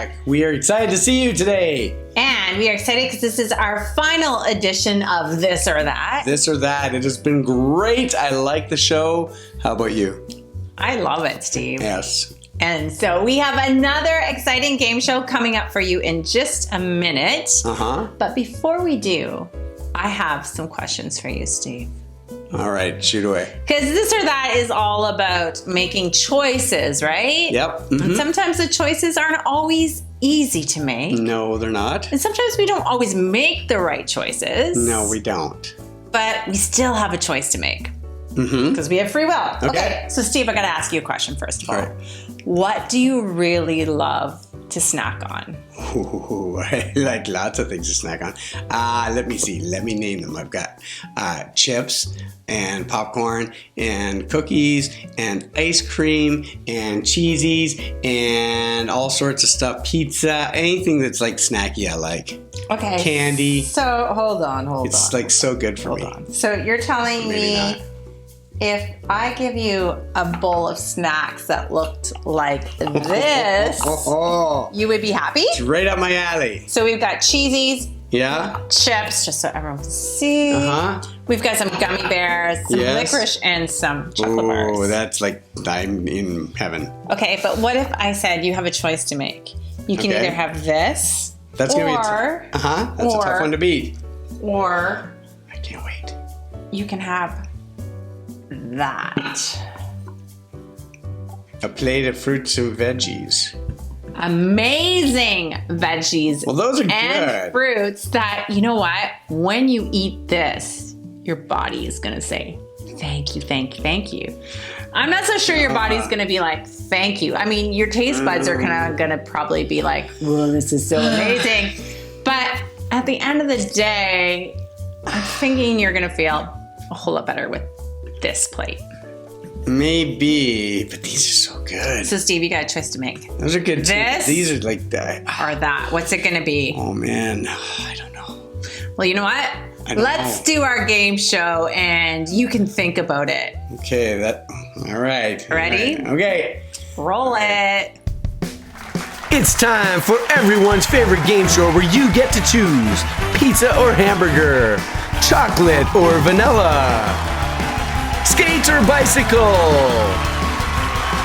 back. We are excited to see you today. And we are excited because this is our final edition of This or That. This or That. It has been great. I like the show. How about you? I love it, Steve. Yes. And so we have another exciting game show coming up for you in just a minute. But before we do, I have some questions for you, Steve. All right, shoot away. Because This or That is all about making choices, right? Yep. Mm-hmm. And sometimes the choices aren't always easy to make. No, they're not. And sometimes we don't always make the right choices. No, we don't. But we still have a choice to make. Mm-hmm. Because we have free will. Okay. So Steve, I got to ask you a question first of all. Right. What do you really love to snack on? Ooh, I like lots of things to snack on. Let me see. Let me name them. I've got chips and popcorn and cookies and ice cream and cheesies and all sorts of stuff. Pizza, anything that's like snacky I like. Okay. Candy. So hold on. It's like so good for me. Hold on. So you're telling Maybe me not. if I give you a bowl of snacks that looked like this, you would be happy? It's right up my alley. So we've got cheesies, Yeah? chips, just so everyone can see. Uh-huh. We've got some gummy bears, some Yes. licorice, and some chocolate bars. Oh, that's like I'm in heaven. Okay, but what if I said you have a choice to make? You can Okay. either have this, That's gonna be or That's a tough one to beat. or I can't wait. you can have that. A plate of fruits and veggies. Amazing veggies Well, those are and good. fruits that, you know what? When you eat this, your body is going to say, thank you, thank you, thank you. I'm not so sure your body's going to be like, thank you. I mean, your taste buds are kind of going to probably be like, whoa, this is so amazing. But at the end of the day, I'm thinking you're going to feel a whole lot better with this plate. Maybe, but these are so good. So, Steve, you got a choice to make. Those are good This too. These are like that. or that. What's it going to be? Oh man, I don't know. Well, you know what? I don't Let's know. do our game show and you can think about it. Okay, all right. Ready? All right. Okay. Roll it. It's time for everyone's favorite game show where you get to choose pizza or hamburger, chocolate or vanilla, skate or bicycle,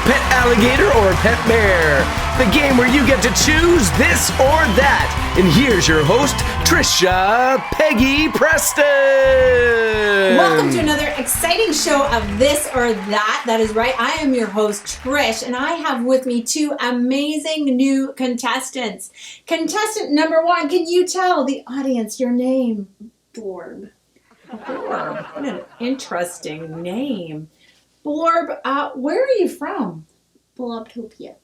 pet alligator or pet bear. The game where you get to choose this or that. And here's your host, Trisha Peggy Preston. Welcome to another exciting show of This or That. That is right. I am your host, Trish, and I have with me two amazing new contestants. Contestant number one, can you tell the audience your name? Blorb. Blorb. What an interesting name. Blorb, where are you from? Blobtopia.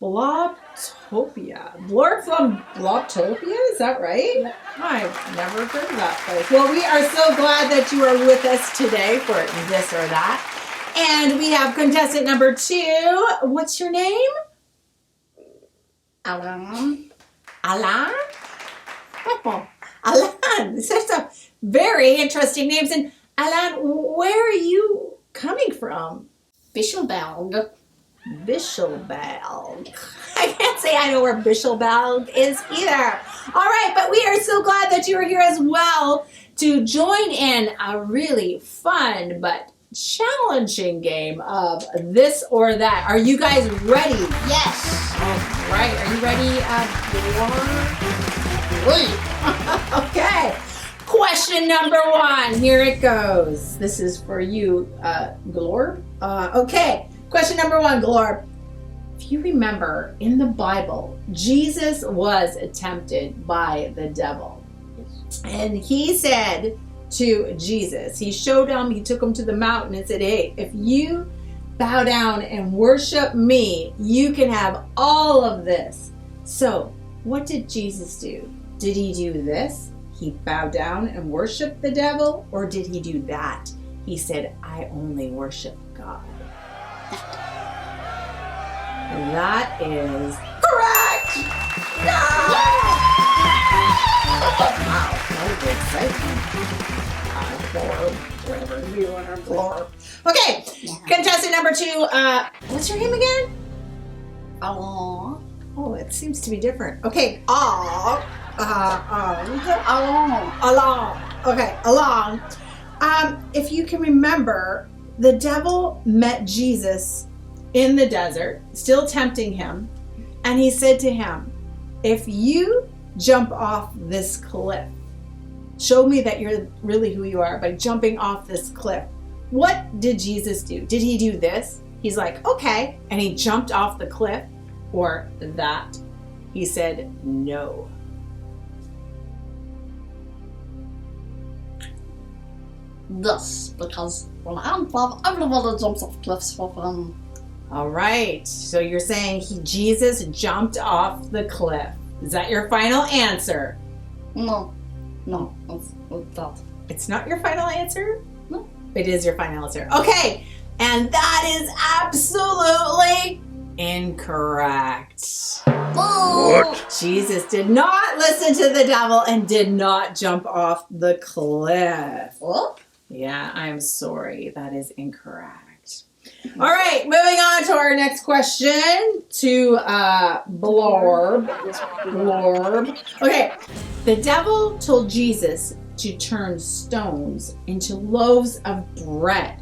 Blobtopia. Blorb from Blobtopia, is that right? Yep. I've never heard of that place. Well, we are so glad that you are with us today for This or That. And we have contestant number two. What's your name? Alan. Alan? Oh, Alan. These are some very interesting names. And Alan, where are you coming from? Bischelberg. Bischelberg. I can't say I know where Bischelberg is either. All right, but we are so glad that you are here as well to join in a really fun but challenging game of This or That. Are you guys ready? Yes. All right, are you ready, Blorb? Okay. Question number one. Here it goes. This is for you, Glorb. Okay. Question number one, Glorb. If you remember, in the Bible, Jesus was tempted by the devil. And he said to Jesus, he showed him, he took him to the mountain and said, hey, if you bow down and worship me, you can have all of this. So what did Jesus do? Did he do this? He bowed down and worshiped the devil? Or did he do that? He said, I only worship God. That is correct! No! Wow, that was exciting. Glorb, whatever you want to Glorb. Okay, contestant number two, what's your name again? Alan. Oh, it seems to be different. Okay, along. Okay, along. If you can remember, the devil met Jesus in the desert, still tempting him, and he said to him, if you jump off this cliff, show me that you're really who you are by jumping off this cliff. What did Jesus do? Did he do this? He's like, okay, and he jumped off the cliff, or that? He said, no. This, because when I'm 12, everybody jumps off cliffs for fun. All right, so you're saying Jesus jumped off the cliff. Is that your final answer? No, it's that. It's not your final answer? No. It is your final answer. Okay, and that is absolutely incorrect. What? Jesus did not listen to the devil and did not jump off the cliff. What? Yeah, I'm sorry. That is incorrect. All right, moving on to our next question to Blorb. Okay, the devil told Jesus to turn stones into loaves of bread.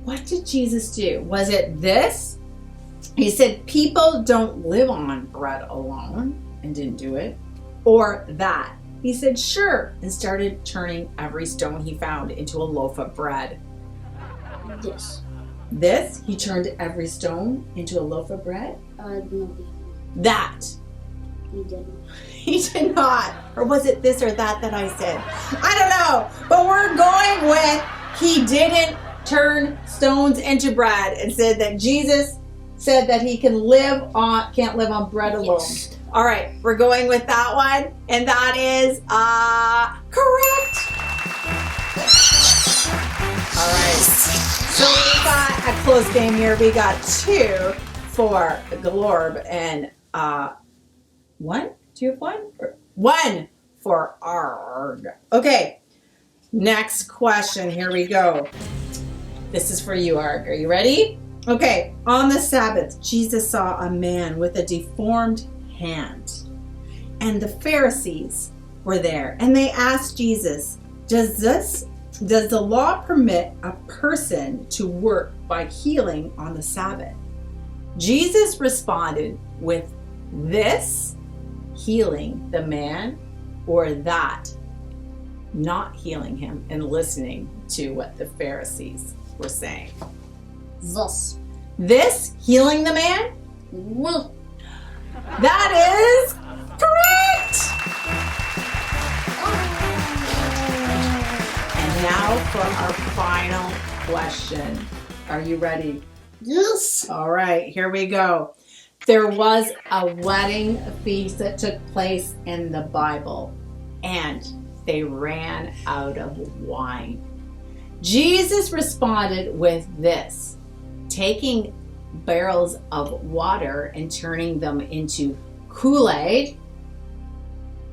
What did Jesus do? Was it this? He said people don't live on bread alone and didn't do it. Or that. He said sure and started turning every stone he found into a loaf of bread. This, he turned every stone into a loaf of bread? No. That. He didn't. He did not. Or was it this or that I said? I don't know. But we're going with he didn't turn stones into bread and said that Jesus said that he can't live on bread alone. Yes. All right, we're going with that one. And that is correct. All right. So we got a close game here. We got 2 for Glorb and 1? Do you have 1? 1 for Arg. Okay. Next question. Here we go. This is for you, Arg. Are you ready? Okay. On the Sabbath, Jesus saw a man with a deformed hand. And the Pharisees were there. And they asked Jesus, Does the law permit a person to work by healing on the Sabbath? Jesus responded with this, healing the man, or that, not healing him and listening to what the Pharisees were saying. This, healing the man? Well, That is correct! And now for our final question. Are you ready? yes. All right, here we go. There was a wedding feast that took place in the Bible, and they ran out of wine. Jesus responded with this, taking barrels of water and turning them into Kool-Aid,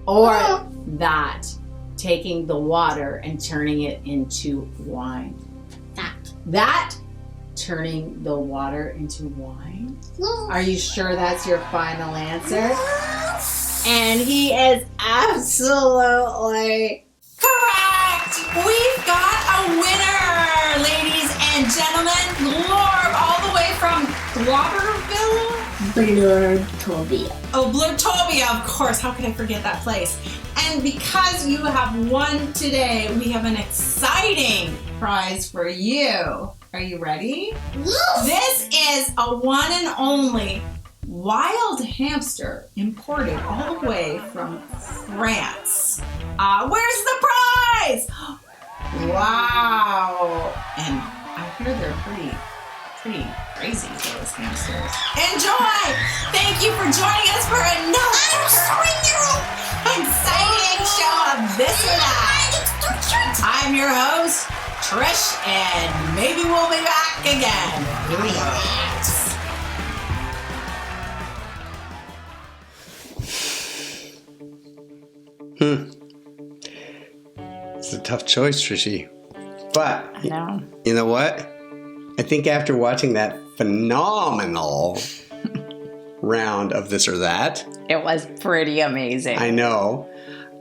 or that, taking the water and turning it into wine. That, turning the water into wine? Are you sure that's your final answer? And he is absolutely correct! We've got a winner, ladies and gentlemen. Glorb, all the way from Globberville? Blurtopia. Oh, Blurtopia, of course. How could I forget that place? And because you have won today, we have an exciting prize for you. Are you ready? Yes. This is a one and only wild hamster imported all the way from France. Where's the prize? Wow. And I hear they're pretty crazy, those hamsters. Enjoy! Thank you for joining us for another exciting show of This or That. I'm your host, Trish, and maybe we'll be back again. Who knows? It's a tough choice, Trishy. But I know. you know what? I think after watching that phenomenal round of this or that. It was pretty amazing. I know.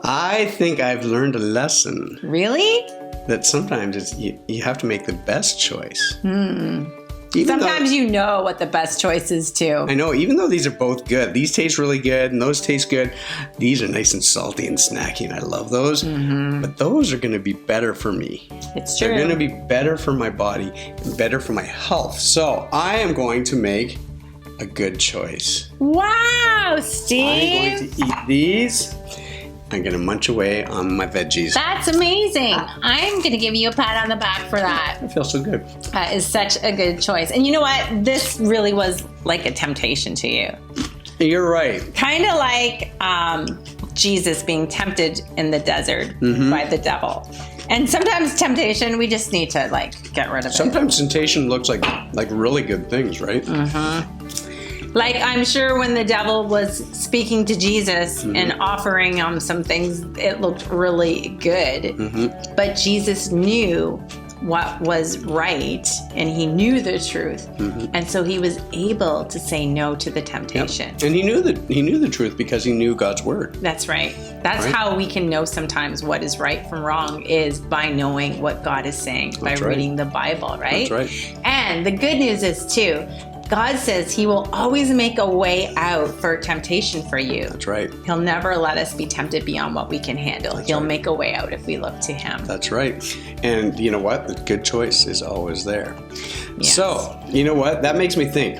I think I've learned a lesson Really? that sometimes you have to make the best choice. Sometimes you know what the best choice is too. I know, even though these are both good, these taste really good and those taste good, these are nice and salty and snacky and I love those. But those are going to be better for me. It's true. They're going to be better for my body and better for my health. So I am going to make a good choice. Wow, I'm Steve. going to eat these. I'm going to munch away on my veggies. That's amazing. I'm going to give you a pat on the back for that. I feel so good. That is such a good choice. And you know what? This really was like a temptation to you. You're right. Kind of like Jesus being tempted in the desert by the devil. And sometimes temptation, we just need to like get rid of it. Sometimes temptation looks like really good things, right? Like I'm sure when the devil was speaking to Jesus and offering him some things, it looked really good. But Jesus knew what was right and he knew the truth. And so he was able to say no to the temptation. And he knew the truth because he knew God's word. That's right. That's Right. how we can know sometimes what is right from wrong is by knowing what God is saying, by That's right. reading the Bible, right? That's right. And the good news is too, God says he will always make a way out for temptation for you. That's right. He'll never let us be tempted beyond what we can handle. He'll right. make a way out if we look to him. That's right. And you know what? The good choice is always there. Yes. So, you know what? That makes me think.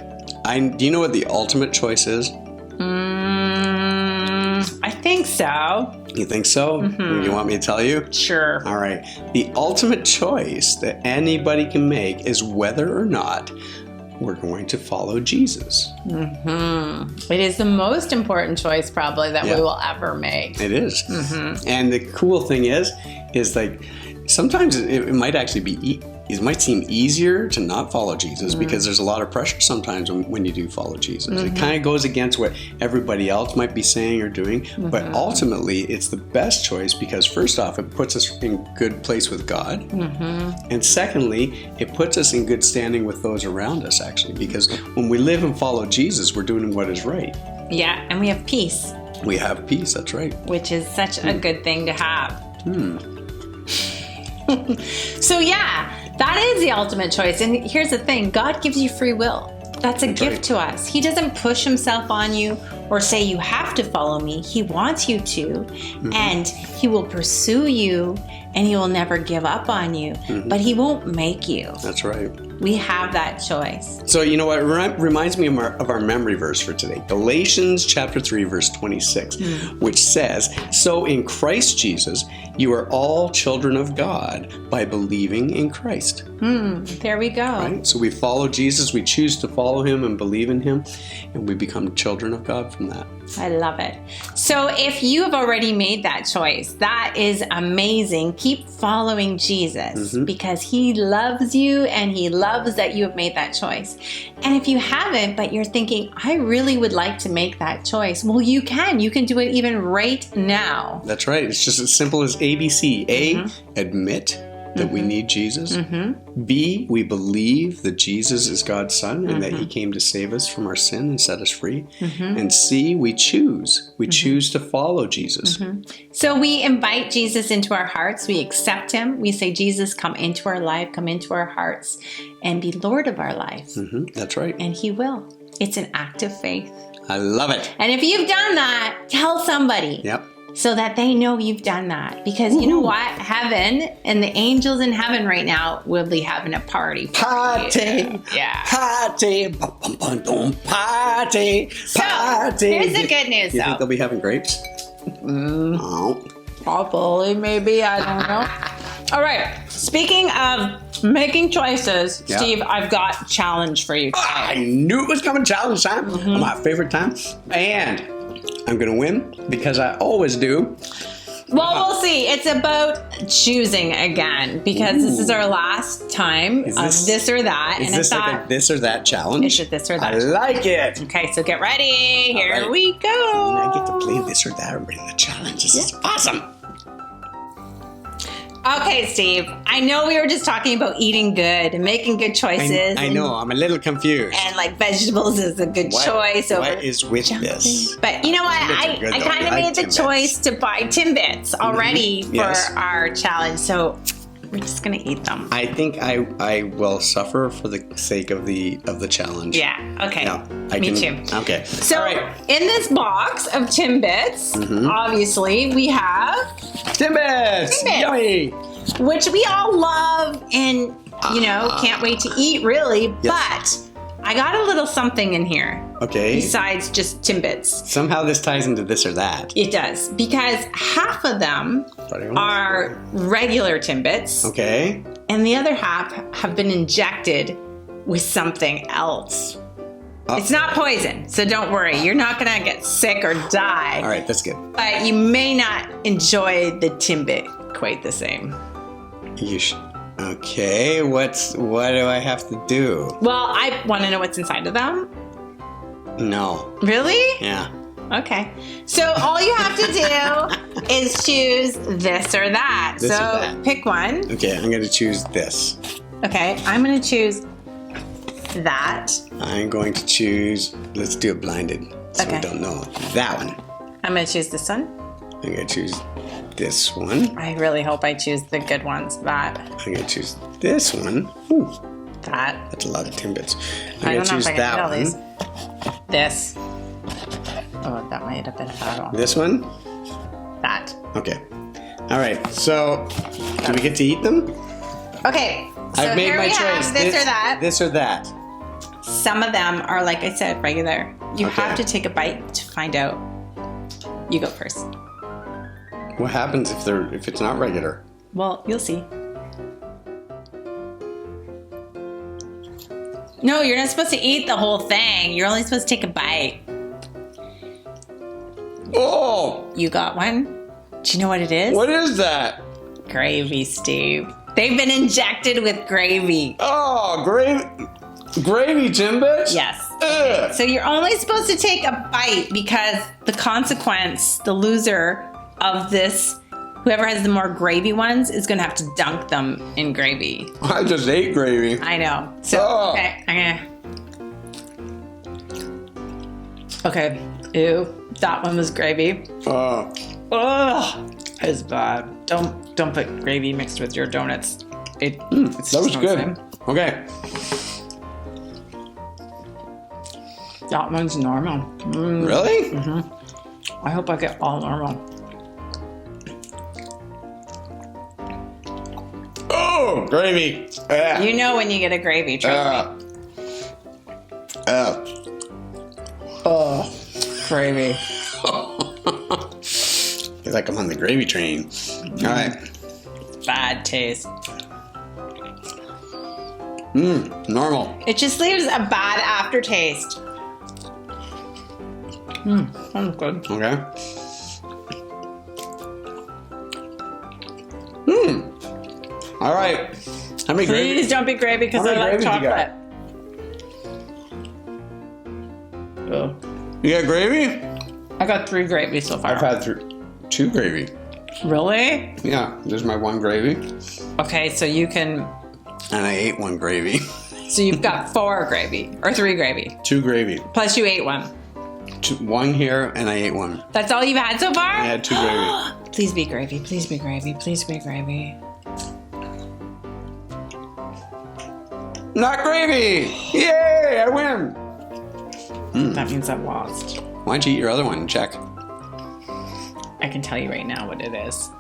Do you know what the ultimate choice is? I think so. You think so? You want me to tell you? Sure. All right. The ultimate choice that anybody can make is whether or not we're going to follow Jesus. It is the most important choice probably that we will ever make. It is. And the cool thing is like sometimes it might actually be it might seem easier to not follow Jesus because there's a lot of pressure sometimes when you do follow Jesus. It kind of goes against what everybody else might be saying or doing, but ultimately it's the best choice because first off, it puts us in good place with God. And secondly, it puts us in good standing with those around us actually, because when we live and follow Jesus, we're doing what is right. Yeah, and we have peace, We have peace, that's right. which is such a good thing to have. So yeah, that is the ultimate choice. And here's the thing, God gives you free will. That's a gift to us. He doesn't push himself on you or say you have to follow me. He wants you to, and he will pursue you and he will never give up on you, but he won't make you. That's right. We have that choice. So you know what? It reminds me of our memory verse for today. Galatians chapter 3, verse 26, which says, "So in Christ Jesus, you are all children of God by believing in Christ." There we go. Right? So we follow Jesus, we choose to follow him and believe in him, and we become children of God from that. I love it. So if you have already made that choice, that is amazing. Keep following Jesus because he loves you and he loves that you have made that choice. And if you haven't, but you're thinking, I really would like to make that choice, well, you can. You can do it even right now. That's right. It's just as simple as ABC. A, admit that we need Jesus. B, we believe that Jesus is God's son and that he came to save us from our sin and set us free. And C, we choose. We choose to follow Jesus. So we invite Jesus into our hearts. We accept him. We say, Jesus, come into our life, come into our hearts and be Lord of our life. That's right. And he will. It's an act of faith. I love it. And if you've done that, tell somebody. Yep. So that they know you've done that. Because you know what? Heaven and the angels in heaven right now will be having a party. Party. Yeah. Party. Party. So, Party. here's the good news You think though. they'll be having grapes? Oh. Probably, maybe, I don't know. All right. Speaking of making choices, Yeah. Steve, I've got a challenge for you today. I knew it was coming challenge time. My favorite time. And I'm going to win because I always do. Well, we'll see. It's about choosing again because this is our last time of this or that. Is and this I like thought, a this or that challenge? Is it this or that? I like it. Okay, so get ready. Here right. we go. And I get to play this or that and bring the challenge. This is awesome. Okay, Steve. I know we were just talking about eating good and making good choices. I know. I'm a little confused. And like vegetables is a good choice. What is with this? But you know what? Timbits are good, I though. kind I of like made the Timbits. choice to buy Timbits already for Yes. our challenge. So we're just gonna eat them. I think I will suffer for the sake of the challenge. Yeah. Okay. Yeah, Me too. Okay. So All right. in this box of Timbits, obviously we have, Timbits! Timbits. Yummy! which we all love and can't wait to eat really. Yes. But I got a little something in here Okay. besides just Timbits. Somehow this ties into this or that. It does, because half of them are regular Timbits, Okay. and the other half have been injected with something else. It's not poison, so don't worry. You're not gonna get sick or die. All right, that's good. But you may not enjoy the Timbit quite the same. Okay, what do I have to do? Well, I want to know what's inside of them. No. Really? Yeah. Okay. So all you have to do is choose this or that. This or so that. pick one. Okay, I'm gonna choose this. Okay, I'm going to choose that. I'm going to choose, let's do it blinded, so Okay. we don't know. That one. I'm going to choose this one. I'm gonna choose this one. I really hope I choose the good ones. That. I'm gonna choose this one. Ooh, That. that's a lot of Timbits. I I'm don't gonna know choose if I can that eat all one. these. This. Oh, that might have been a bad one. This one. That. Okay. All right. So, do we get to eat them? Okay. So I've made here my we choice. have this or that. This or that. Some of them are, like I said, regular. You Okay. have to take a bite to find out. You go first. What happens if it's not regular? Well, you'll see. No, you're not supposed to eat the whole thing. You're only supposed to take a bite. Oh, You got one? Do you know what it is? what is that? Gravy, Steve. They've been injected with gravy. Oh, gravy Timbits? Yes. Ugh. So you're only supposed to take a bite because the consequence, the loser of this, whoever has the more gravy ones, is going to have to dunk them in gravy. I just ate gravy. I know. So, Oh. okay, I'm gonna. Okay. Ew. That one was gravy. Oh, Ugh. It's bad. Don't put gravy mixed with your donuts. It's that just was not the good. same. Okay. That one's normal. Really? I hope I get all normal. Oh, gravy. Ugh. You know when you get a gravy, trust me. Oh, Gravy. it's like I'm on the gravy train. All right. Bad taste. Normal. It just leaves a bad aftertaste. Sounds good. Okay. All right. How many gravy? Please don't be gravy because How I many like gravies you got? chocolate. Oh. You got gravy? I got 3 gravies so far. I've had 2 gravy. Really? Yeah, there's my 1 gravy, Okay, so you can. and I ate 1 gravy. So you've got 4 gravy or 3 gravy. 2 gravy. Plus you ate 1. 1 here, and I ate 1. That's all you've had so far? I had 2 gravy. Please be gravy. Please be gravy. Please be gravy. Not gravy! Yay! I win! That means I've lost. Why don't you eat your other one? Check. I can tell you right now what it is.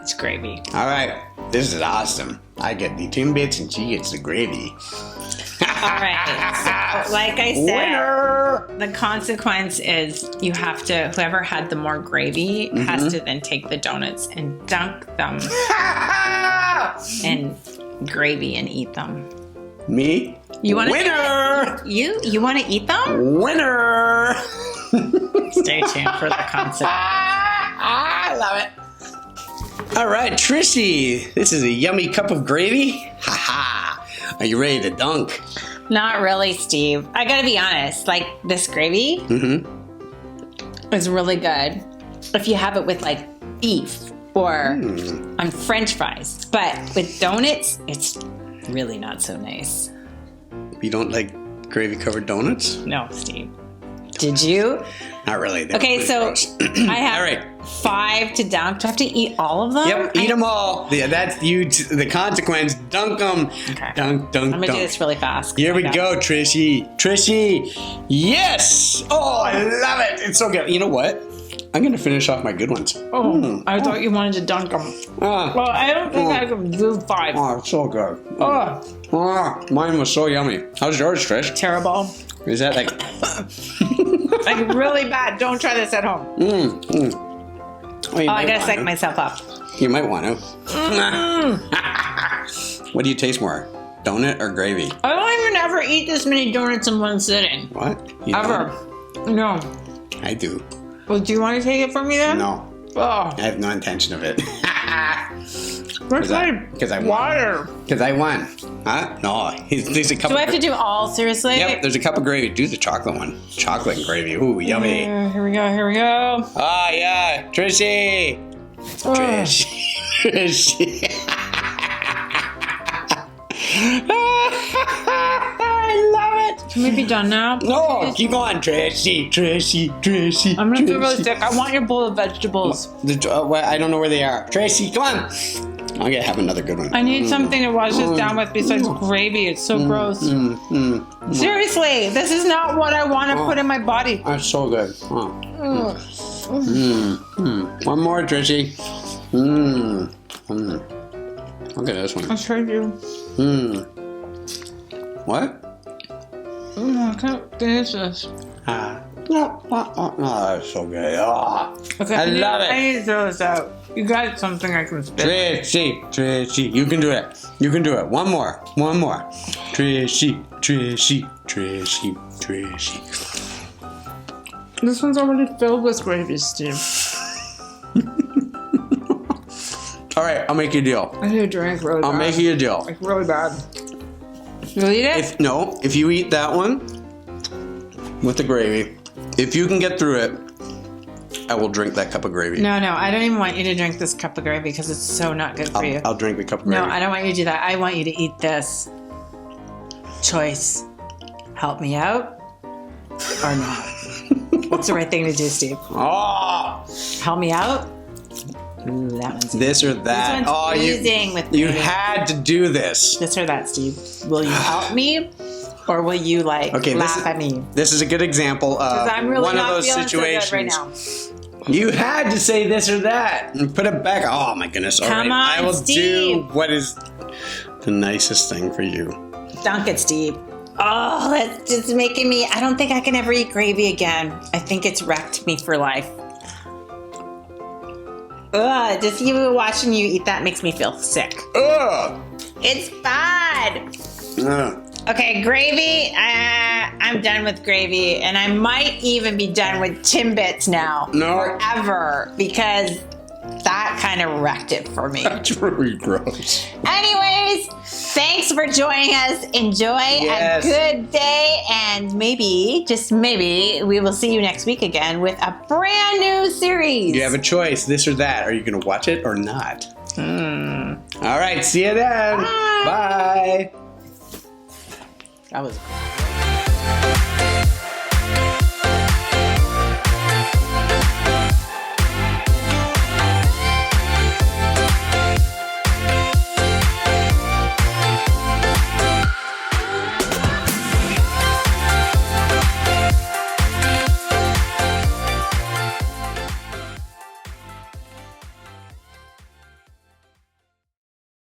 It's gravy. All right. This is awesome. I get the Timbits, and she gets the gravy. All right. So, like I said, Winner! the consequence is you have to, whoever had the more gravy has to then take the donuts and dunk them in gravy and eat them. Me? You want Winner! You want to eat them? Winner! Stay tuned for the consequence. I love it. All right, Trishy, this is a yummy cup of gravy. Ha ha! Are you ready to dunk? Not really, Steve. I gotta be honest. Like this gravy is really good if you have it with like beef or on French fries. But with donuts, it's really not so nice. You don't like gravy-covered donuts? No, Steve. Did you? Not really. They're Okay, pretty so gross. I have All right. 5 to dunk. Do I have to eat all of them? Yep, eat them all. Yeah, that's you. The consequence. Dunk them. Okay. Dunk, dunk, I'm going to do dunk. this really fast. Here we Okay. go, Trishy. Trishy. Yes. Oh, I love it. It's so good. You know what? I'm going to finish off my good ones. Oh, I thought you wanted to dunk them. Ah. Well, I don't think I can do 5. Oh, it's so good. Oh, Mine was so yummy. How's yours, Trish? terrible. Is that like... Like really bad. Don't try this at home. Oh, you Oh, I might gotta want psych to. myself up. You might want to. What do you taste more? Donut or gravy? I don't even ever eat this many donuts in one sitting. What? You Ever. don't? No. I do. Well, do you want to take it from me then? No. Oh, I have no intention of it. where's my Because I won. water? Because I won. Huh? No. There's a couple. Do I have to do all, seriously? Yep, there's a cup of gravy. Do the chocolate one. Chocolate and gravy. Ooh, yummy. Here we go, here we go. Ah, yeah. Trishy. Oh. Trish. Trishy. I love it. Can we be done now? No, keep going, Trishy. Trishy. I'm gonna feel really Trishy. sick. I want your bowl of vegetables. I don't know where they are. Tracy, come on. I'm gonna have another good one. I need something to wash this down with besides gravy. It's so gross. Seriously, this is not what I want to put in my body. That's so good. One more, Trishy. Look at this one. I'll show you. What? I can't finish this. Oh, that's so good. Oh. Okay, I love I it. need to throw this out. You got something I can spit. Trishy, you can do it. You can do it. One more. Trishy. This one's already filled with gravy, Steve. All right, I'll make you a deal. I need a drink really I'll bad. make you a deal. Like really bad. You'll eat it? If you eat that one with the gravy, if you can get through it, I will drink that cup of gravy. No, I don't even want you to drink this cup of gravy because it's so not good for you. I'll drink the cup of No, gravy. I don't want you to do that. I want you to eat this. Choice. Help me out or not? What's the right thing to do, Steve? Oh, Help me out? Ooh, that one's this or that. This one's Oh, oozing with you gravy. had to do this. This or that, Steve. Will you help me or will you laugh at me? This is a good example of Because I'm really one of not those feeling situations. so good right now. You had to say this or that and put it back. Oh my goodness! All Come right, on, I will Steve. do what is the nicest thing for you. Dunk it, Steve. Oh, that's just making me. I don't think I can ever eat gravy again. I think it's wrecked me for life. Ugh, just even watching you eat that makes me feel sick. Ugh. It's bad. Ugh. Okay, gravy. I'm done with gravy, and I might even be done with Timbits now. No. Forever, because that kind of wrecked it for me. That's really gross. Anyways, thanks for joining us. Enjoy Yes. a good day, and maybe, just maybe, we will see you next week again with a brand new series. You have a choice, this or that. Are you going to watch it or not? All right, see you then. Bye. Bye. That was